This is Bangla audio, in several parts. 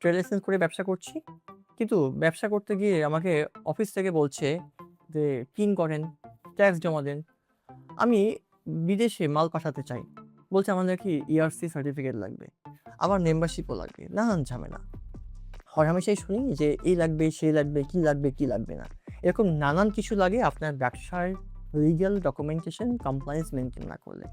ট্রেড লাইসেন্স করে ব্যবসা করছি। কিন্তু ব্যবসা করতে গিয়ে আমাকে অফিস থেকে বলছে যে, "পিন করেন, ট্যাক্স জমা দেন।" আমি বিদেশে মাল পাঠাতে চাই। বলছে আমার নাকি ERC সার্টিফিকেট লাগবে। আবার মেম্বারশিপও লাগবে। নানান ঝামেলা। হরহামেশাই শুনি যে এই লাগবে, সেই লাগবে, কি লাগবে, কি লাগবে না। এরকম নানান কিছু লাগে আপনার ব্যবসার লিগ্যাল ডকুমেন্টেশন কমপ্লায়েন্স মেইনটেইন না করলে।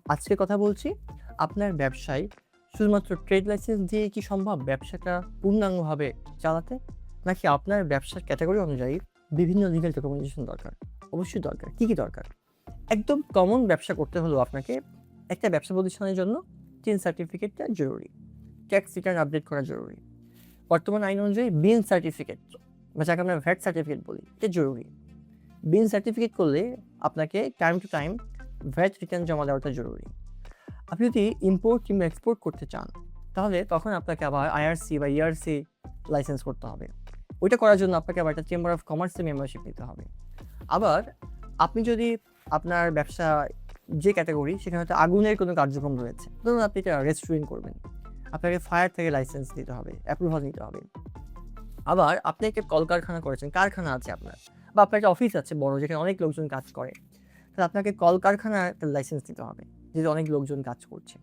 আজকে কথা বলছি আপনার ব্যবসায় শুধুমাত্র ট্রেড লাইসেন্স দিয়ে কি সম্ভব ব্যবসাটা পূর্ণাঙ্গভাবে চালাতে? নাকি আপনার ব্যবসার ক্যাটেগরি অনুযায়ী বিভিন্ন লিগ্যাল ডকুমেন্টেশন দরকার? অবশ্যই দরকার। কি, কি দরকার? একদম কমন ব্যবসা করতে হলেও আপনাকে একটা ব্যবসা প্রতিষ্ঠানের জন্য টিন সার্টিফিকেটটা জরুরি। ট্যাক্স রিটার্ন আপডেট করা জরুরি। বর্তমান আইন অনুযায়ী বিন সার্টিফিকেট বা যাকে আমরা ভ্যাট সার্টিফিকেট বলি, এটা জরুরি। বিন সার্টিফিকেট করলে আপনাকে time to time VAT return জমা দেওয়াটা জরুরি। আপনি যদি ইম্পোর্ট কিংবা এক্সপোর্ট করতে চান, তাহলে তখন আপনাকে আবার IRC বা ERC লাইসেন্স করতে হবে। ওইটা করার জন্য আপনাকে আবার একটা চেম্বার অফ কমার্সের মেম্বারশিপ নিতে হবে। আবার আপনি যদি আপনার ব্যবসা যে ক্যাটেগরি সেখানে হয়তো আগুনের কোনো কার্যক্রম রয়েছে, ধরুন আপনি এটা রেস্টুরেন্ট করবেন, আপনাকে ফায়ার থেকে লাইসেন্স নিতে হবে, অ্যাপ্রুভাল নিতে হবে। আবার আপনি একটা কলকারখানা করেছেন, কারখানা আছে আপনার, বা আপনার একটা অফিস আছে বড় যেখানে অনেক লোকজন কাজ করে, তাহলে আপনাকে কলকারখানার একটা লাইসেন্স নিতে হবে যেহেতু অনেক লোকজন কাজ করছে।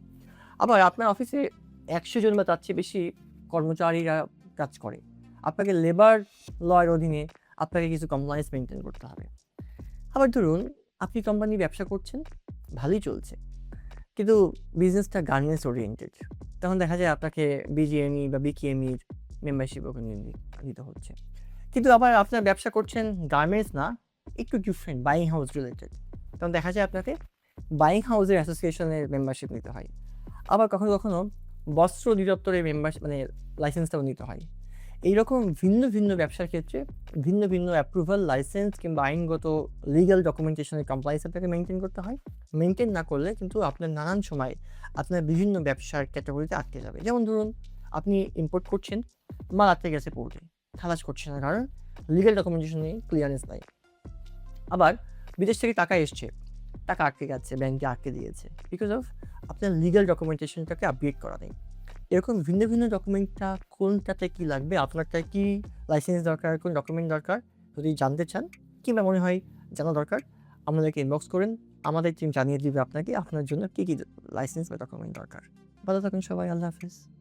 আবার আপনার অফিসে 100 জন বা তার চেয়ে বেশি কর্মচারীরা কাজ করে, আপনাকে লেবার লয়ের অধীনে আপনাকে কিছু কমপ্লায়েন্স মেনটেন করতে হবে। আবার ধরুন আপনি কোম্পানি ব্যবসা করছেন, ভালোই চলছে, কিন্তু বিজনেসটা গার্মেন্টস ওরিয়েন্টেড, তখন দেখা যায় আপনাকে BGME বা BKME মেম্বারশিপ ওখানে নিতে হচ্ছে। কিন্তু আবার আপনার ব্যবসা করছেন গার্মেন্টস না, একটু ডিফারেন্ট, বাইং হাউস রিলেটেড, তখন দেখা যায় আপনাকে বাইং হাউসের অ্যাসোসিয়েশনের মেম্বারশিপ নিতে হয়। আবার কখনো কখনো বস্ত্র অধিদপ্তরের মানে লাইসেন্সটাও নিতে হয়। এইরকম ভিন্ন ভিন্ন ব্যবসার ক্ষেত্রে ভিন্ন ভিন্ন অ্যাপ্রুভাল, লাইসেন্স কিংবা আইনগত লিগ্যাল ডকুমেন্টেশনের কমপ্লায়েন্স আপনাকে মেইনটেইন করতে হয়। মেইনটেইন না করলে কিন্তু আপনার নানান সময় আপনার বিভিন্ন ব্যবসার ক্যাটাগরিতে আটকে যাবে। যেমন ধরুন আপনি ইম্পোর্ট করছেন, মাল আটকে গেছে পোর্টে, খালাস করছে না, কারণ লিগ্যাল ডকুমেন্টেশনে ক্লিয়ারেন্স নাই। আবার বিদেশ থেকে টাকা এসছে, টাকা আটকে গেছে, ব্যাংকে আটকে দিয়েছে, বিকজ অফ আপনার লিগ্যাল ডকুমেন্টেশনটাকে আপডেট করা নেই। এরকম ভিন্ন ভিন্ন ডকুমেন্টটা কোনটাতে কী লাগবে, আপনারটায় কী লাইসেন্স দরকার, কোন ডকুমেন্ট দরকার, যদি জানতে চান কিংবা মনে হয় জানা দরকার, আমাদেরকে ইনবক্স করেন। আমাদের টিম জানিয়ে দিবে আপনাকে আপনার জন্য কী কী লাইসেন্স বা ডকুমেন্ট দরকার। ভালো থাকুন সবাই। আল্লাহ হাফেজ।